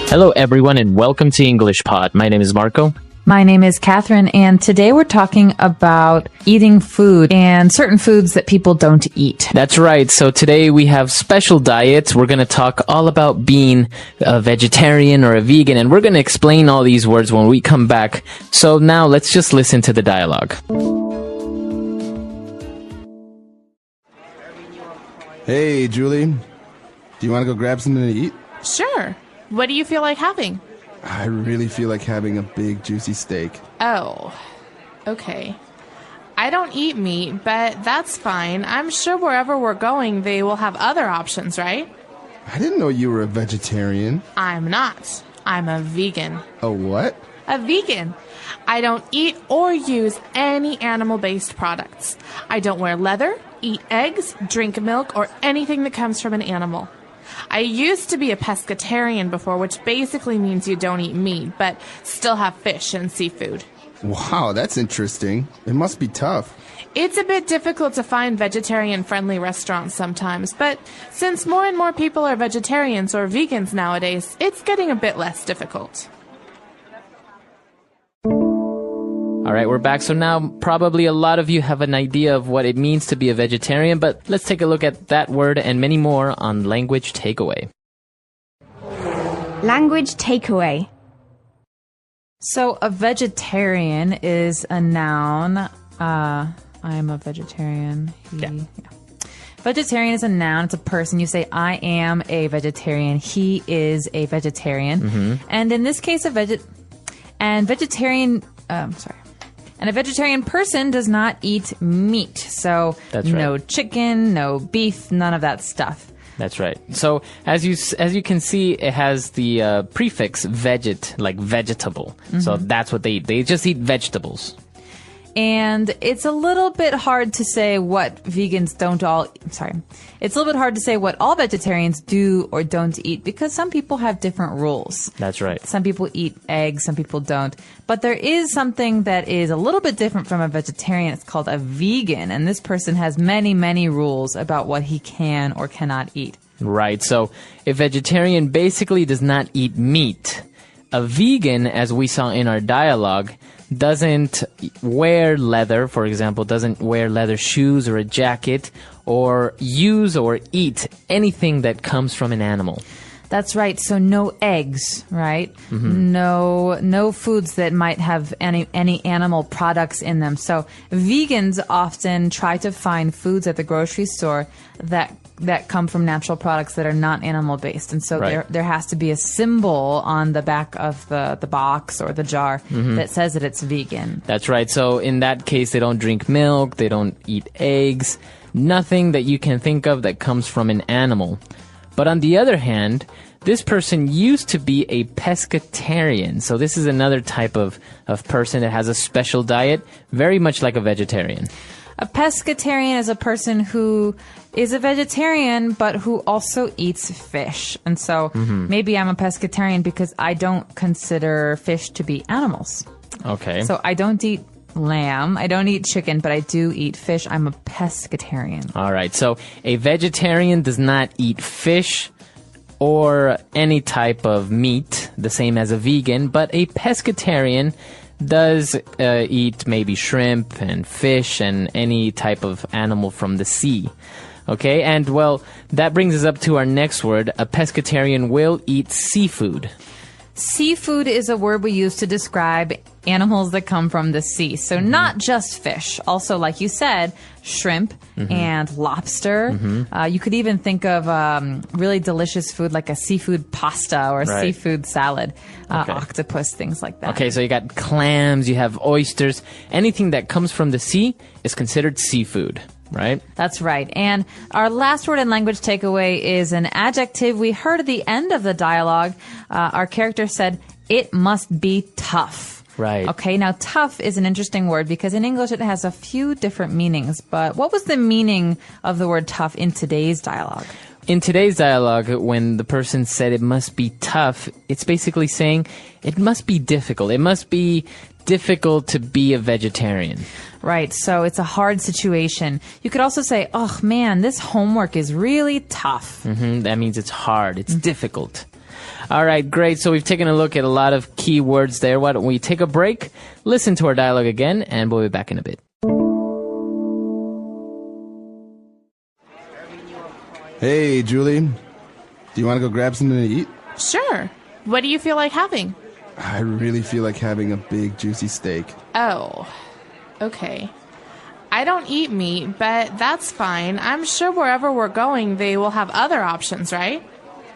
Hello, everyone, and welcome to English Pod. My name is Marco. My name is Catherine, and today we're talking about eating food and certain foods that people don't eat. That's right. So today we have special diets. We're going to talk all about being a vegetarian or a vegan, and we're going to explain all these words when we come back. So now let's just listen to the dialogue. Hey, Julie. Do you want to go grab something to eat? Sure. What do you feel like having? I really feel like having a big, juicy steak. Oh, okay. I don't eat meat, but that's fine. I'm sure wherever we're going, they will have other options, right? I didn't know you were a vegetarian. I'm not. I'm a vegan. A what? A vegan. I don't eat or use any animal-based products. I don't wear leather, eat eggs, drink milk, or anything that comes from an animal. I used to be a pescatarian before, which basically means you don't eat meat, but still have fish and seafood. Wow, that's interesting. It must be tough. It's a bit difficult to find vegetarian-friendly restaurants sometimes, but since more and more people are vegetarians or vegans nowadays, it's getting a bit less difficult. All right, we're back. So now probably a lot of you have an idea of what it means to be a vegetarian, but let's take a look at that word and many more on Language Takeaway. Language takeaway. So a vegetarian is a noun. I'm a vegetarian. Yeah. Vegetarian is a noun. It's a person. You say, I am a vegetarian. He is a vegetarian. Mm-hmm. And in this case, a vegetarian person does not eat meat. So That's right. No chicken, no beef, none of that stuff. That's right. So as you can see, it has the prefix veget, like vegetable. Mm-hmm. So that's what they eat. They just eat vegetables. And it's a little bit hard to say what vegans don't all... Sorry. It's a little bit hard to say what all vegetarians do or don't eat because some people have different rules. That's right. Some people eat eggs, some people don't. But there is something that is a little bit different from a vegetarian. It's called a vegan. And this person has many, many rules about what he can or cannot eat. Right. So a vegetarian basically does not eat meat. A vegan, as we saw in our dialogue, doesn't wear leather, for example, doesn't wear leather shoes or a jacket, or use or eat anything that comes from an animal. That's right. So no eggs, right? Mm-hmm. No foods that might have any animal products in them. So vegans often try to find foods at the grocery store that come from natural products that are not animal based. And so right. there has to be a symbol on the back of the box or the jar that says that it's vegan. That's right. So in that case, they don't drink milk, they don't eat eggs, nothing that you can think of that comes from an animal. But on the other hand, this person used to be a pescatarian. So this is another type of person that has a special diet, very much like a vegetarian. A pescatarian is a person who is a vegetarian, but who also eats fish. And so maybe I'm a pescatarian because I don't consider fish to be animals. Okay. So I don't eat lamb, I don't eat chicken, but I do eat fish. I'm a pescatarian. All right. So a vegetarian does not eat fish or any type of meat, the same as a vegan, but a pescatarian does eat maybe shrimp and fish and any type of animal from the sea. Okay, and well, that brings us up to our next word. A pescatarian will eat seafood. Seafood is a word we use to describe animals that come from the sea. So not just fish. Also, like you said, shrimp and lobster. You could even think of really delicious food like a seafood pasta or a seafood salad, octopus, things like that. Okay, so you got clams, you have oysters. Anything that comes from the sea is considered seafood. Right? That's right. And our last word in language takeaway is an adjective we heard at the end of the dialogue. Our character said, it must be tough. Right. Okay, now tough is an interesting word because in English it has a few different meanings. But what was the meaning of the word tough in today's dialogue? In today's dialogue, when the person said it must be tough, it's basically saying it must be difficult. It must be difficult to be a vegetarian. Right, so it's a hard situation. You could also say, oh man, this homework is really tough. That means it's hard, it's difficult. All right, great. So we've taken a look at a lot of key words there. Why don't we take a break, listen to our dialogue again, and we'll be back in a bit. Hey, Julie. Do you want to go grab something to eat? Sure. What do you feel like having? I really feel like having a big, juicy steak. Oh, okay. I don't eat meat, but that's fine. I'm sure wherever we're going, they will have other options, right?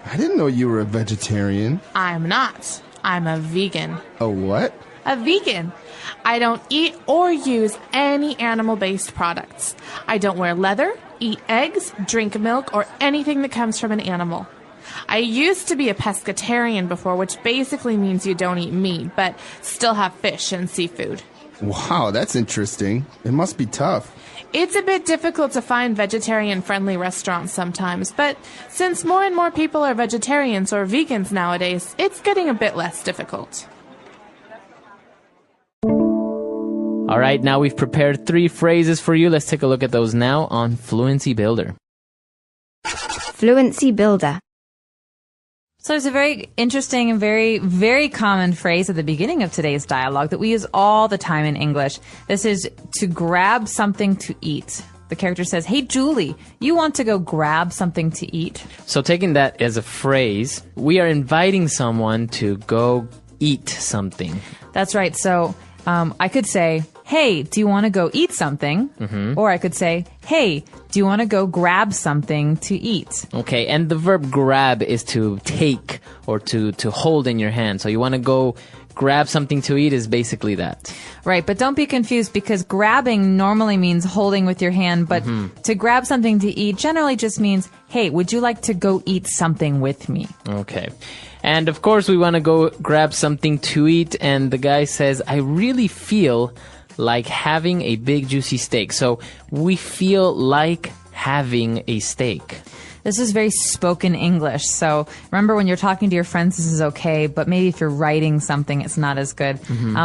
I didn't know you were a vegetarian. I'm not. I'm a vegan. A what? A vegan. I don't eat or use any animal-based products. I don't wear leather, eat eggs, drink milk, or anything that comes from an animal. I used to be a pescatarian before, which basically means you don't eat meat, but still have fish and seafood. Wow, that's interesting. It must be tough. It's a bit difficult to find vegetarian-friendly restaurants sometimes, but since more and more people are vegetarians or vegans nowadays, it's getting a bit less difficult. All right, now we've prepared 3 phrases for you. Let's take a look at those now on Fluency Builder. Fluency Builder. So there's a very interesting and very, very common phrase at the beginning of today's dialogue that we use all the time in English. This is to grab something to eat. The character says, "Hey, Julie, you want to go grab something to eat?" So taking that as a phrase, we are inviting someone to go eat something. That's right. So I could say, "Hey, do you want to go eat something?" Mm-hmm. Or I could say, "Hey, do you want to go grab something to eat?" Okay, and the verb grab is to take or to hold in your hand. So you want to go grab something to eat is basically that. Right, but don't be confused because grabbing normally means holding with your hand, but to grab something to eat generally just means, "Hey, would you like to go eat something with me?" Okay. And of course we want to go grab something to eat, and the guy says, "I really feel like having a big juicy steak." So we feel like having a steak. This is very spoken English. So remember when you're talking to your friends, this is okay. But maybe if you're writing something, it's not as good.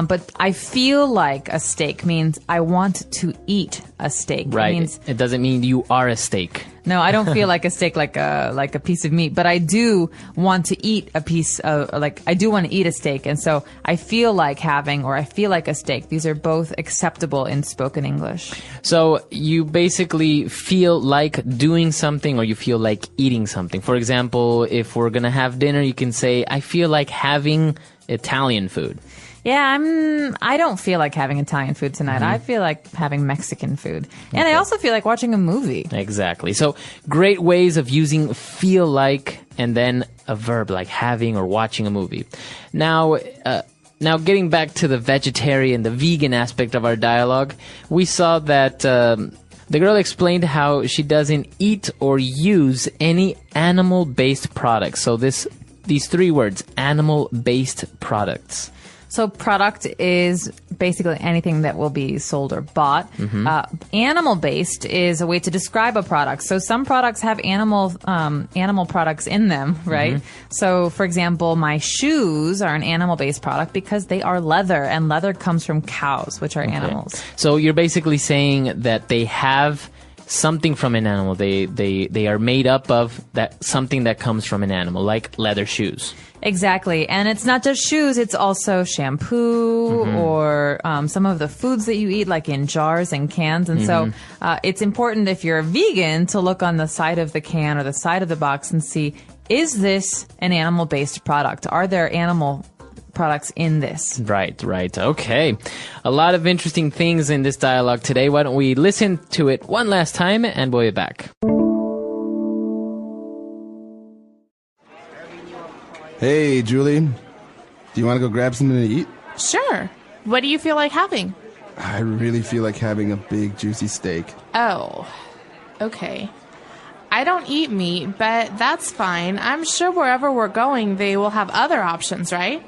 But I feel like a steak means I want to eat a steak. Right. It doesn't mean you are a steak. No, I don't feel like a steak, like a piece of meat, but I do want to eat a piece of, I do want to eat a steak. And so I feel like having, or I feel like a steak. These are both acceptable in spoken English. So you basically feel like doing something or you feel like eating something. For example, if we're going to have dinner, you can say, "I feel like having Italian food." Yeah, I don't feel like having Italian food tonight. I feel like having Mexican food. And I also feel like watching a movie. Exactly. So great ways of using feel like and then a verb like having or watching a movie. Now getting back to the vegetarian, the vegan aspect of our dialogue, we saw that the girl explained how she doesn't eat or use any animal-based products. So these 3 words, animal-based products. So product is basically anything that will be sold or bought. Animal-based is a way to describe a product. So some products have animal products in them, right? So, for example, my shoes are an animal-based product because they are leather, and leather comes from cows, which are animals. So you're basically saying that they have something from an animal. They are made up of that something that comes from an animal, like leather shoes. Exactly. And it's not just shoes, it's also shampoo or some of the foods that you eat, like in jars and cans. And so it's important if you're a vegan to look on the side of the can or the side of the box and see, is this an animal-based product? Are there animal products in this? Right. Okay. A lot of interesting things in this dialogue today. Why don't we listen to it one last time and we'll be back. Hey, Julie. Do you want to go grab something to eat? Sure. What do you feel like having? I really feel like having a big, juicy steak. Oh, okay. I don't eat meat, but that's fine. I'm sure wherever we're going, they will have other options, right?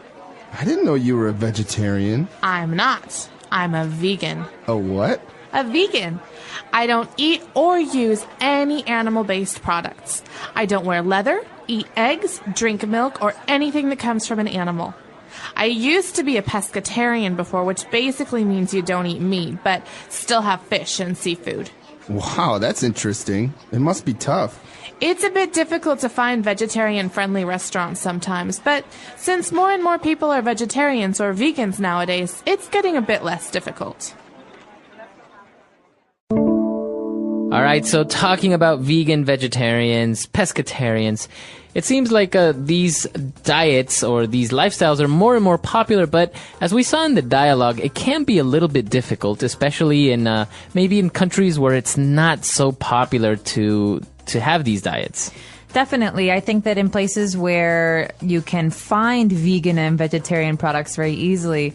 I didn't know you were a vegetarian. I'm not. I'm a vegan. A what? A vegan. I don't eat or use any animal-based products. I don't wear leather, eat eggs, drink milk, or anything that comes from an animal. I used to be a pescatarian before, which basically means you don't eat meat, but still have fish and seafood. Wow, that's interesting. It must be tough. It's a bit difficult to find vegetarian-friendly restaurants sometimes, but since more and more people are vegetarians or vegans nowadays, it's getting a bit less difficult. All right, so talking about vegan, vegetarians, pescatarians, it seems like these diets or these lifestyles are more and more popular, but as we saw in the dialogue, it can be a little bit difficult, especially in maybe in countries where it's not so popular to have these diets. Definitely. I think that in places where you can find vegan and vegetarian products very easily,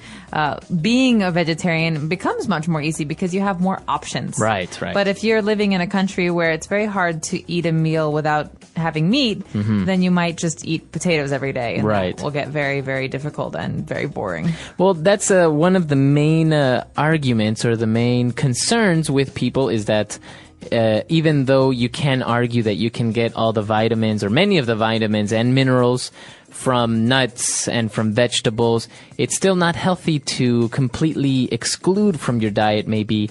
being a vegetarian becomes much more easy because you have more options. Right, right. But if you're living in a country where it's very hard to eat a meal without having meat, then you might just eat potatoes every day. And right. that will get very, very difficult and very boring. Well, that's one of the main arguments or the main concerns with people is that even though you can argue that you can get all the vitamins or many of the vitamins and minerals from nuts and from vegetables, it's still not healthy to completely exclude from your diet maybe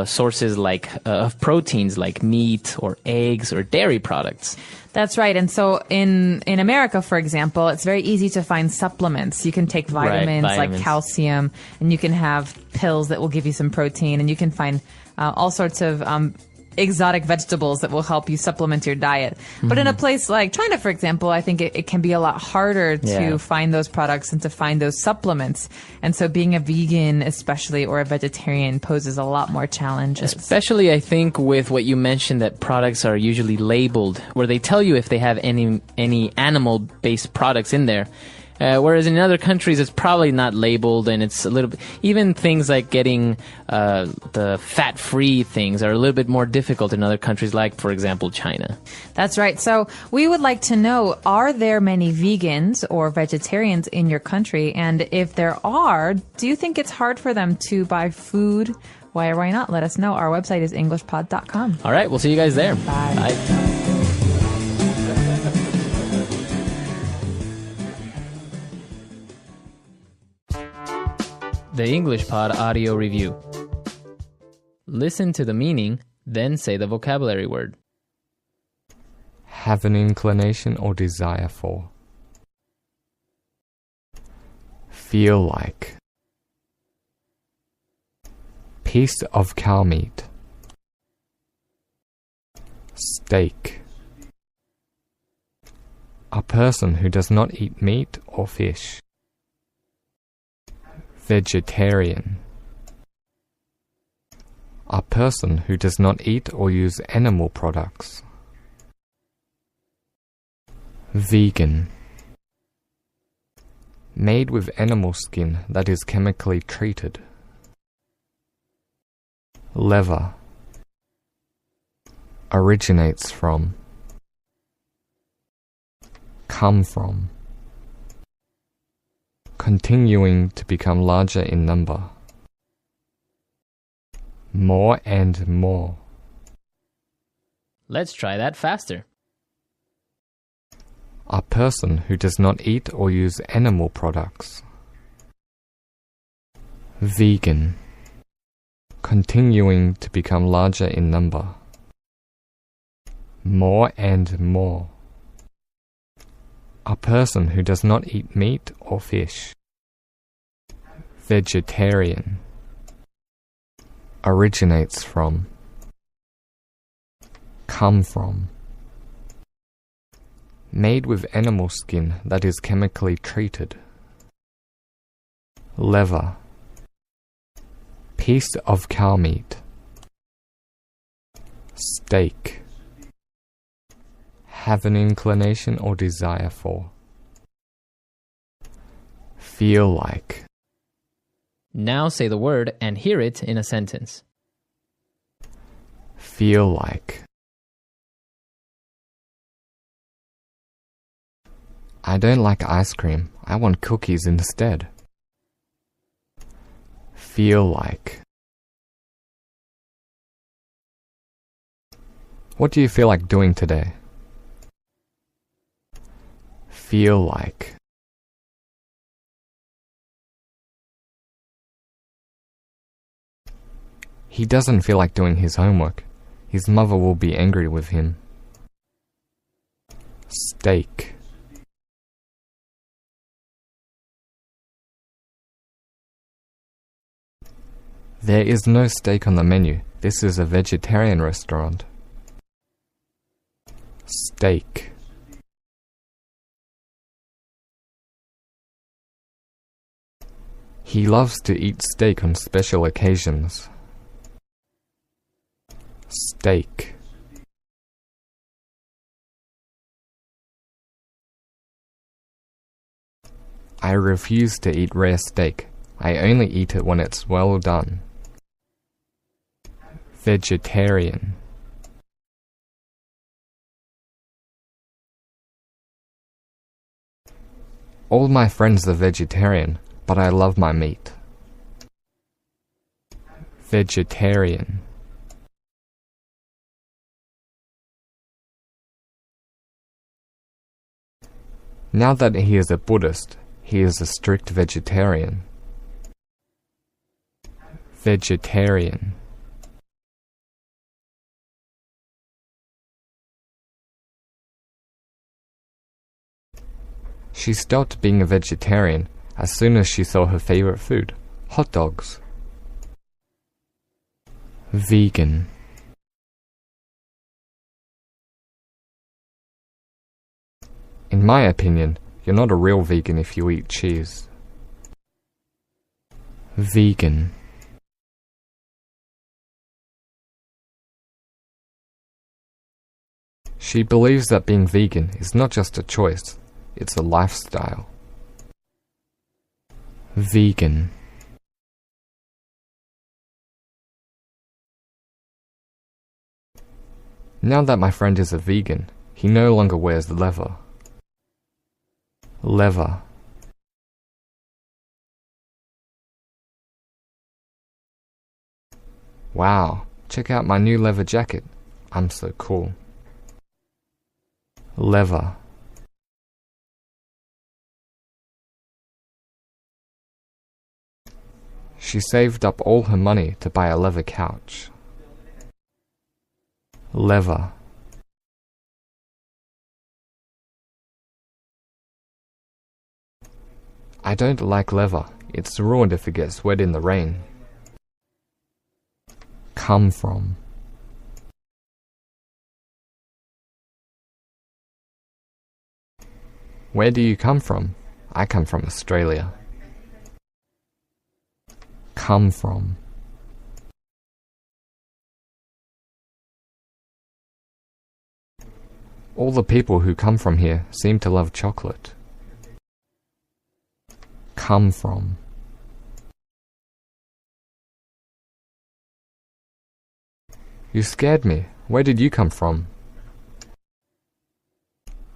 sources like of proteins like meat or eggs or dairy products. That's right. And so in America, for example, it's very easy to find supplements. You can take vitamins like calcium, and you can have pills that will give you some protein, and you can find all sorts of exotic vegetables that will help you supplement your diet. But in a place like China, for example, I think it can be a lot harder to find those products and to find those supplements. And so being a vegan, especially, or a vegetarian poses a lot more challenges. Especially, I think, with what you mentioned, that products are usually labeled, where they tell you if they have any animal-based products in there. Whereas in other countries, it's probably not labeled, and it's a little bit, even things like getting the fat-free things are a little bit more difficult in other countries, like, for example, China. That's right. So we would like to know, are there many vegans or vegetarians in your country? And if there are, do you think it's hard for them to buy food? Why or why not? Let us know. Our website is englishpod.com. All right. We'll see you guys there. Bye. Bye. The English Pod Audio Review. Listen to the meaning, then say the vocabulary word. Have an inclination or desire for. Feel like. Piece of cow meat. Steak. A person who does not eat meat or fish. Vegetarian. A person who does not eat or use animal products. Vegan. Made with animal skin that is chemically treated. Lever. Originates from. Come from. Continuing to become larger in number. More and more. Let's try that faster. A person who does not eat or use animal products. Vegan. Continuing to become larger in number. More and more. A person who does not eat meat or fish. Vegetarian. Originates from. Come from. Made with animal skin that is chemically treated. Lever. Piece of cow meat. Steak. Have an inclination or desire for. Feel like. Now say the word and hear it in a sentence. Feel like. I don't like ice cream. I want cookies instead. Feel like. What do you feel like doing today? Feel like. He doesn't feel like doing his homework. His mother will be angry with him. Steak. There is no steak on the menu. This is a vegetarian restaurant. Steak. He loves to eat steak on special occasions. Steak. I refuse to eat rare steak. I only eat it when it's well done. Vegetarian. All my friends are vegetarian, but I love my meat. Vegetarian. Now that he is a Buddhist, he is a strict vegetarian. Vegetarian. She stopped being a vegetarian as soon as she saw her favorite food, hot dogs. Vegan. In my opinion, you're not a real vegan if you eat cheese. Vegan. She believes that being vegan is not just a choice, it's a lifestyle. Vegan. Now that my friend is a vegan, he no longer wears leather. Leather. Wow, check out my new leather jacket. I'm so cool. Leather. She saved up all her money to buy a leather couch. Leather. I don't like leather. It's ruined if it gets wet in the rain. Come from. Where do you come from? I come from Australia. Come from. All the people who come from here seem to love chocolate. Come from. You scared me. Where did you come from?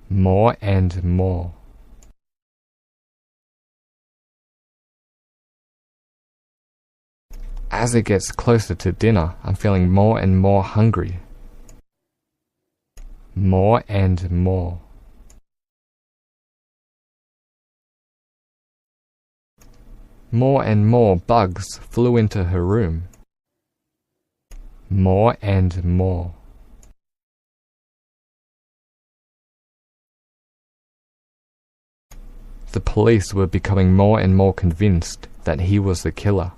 More and more. As it gets closer to dinner, I'm feeling more and more hungry. More and more. More and more bugs flew into her room. More and more. The police were becoming more and more convinced that he was the killer.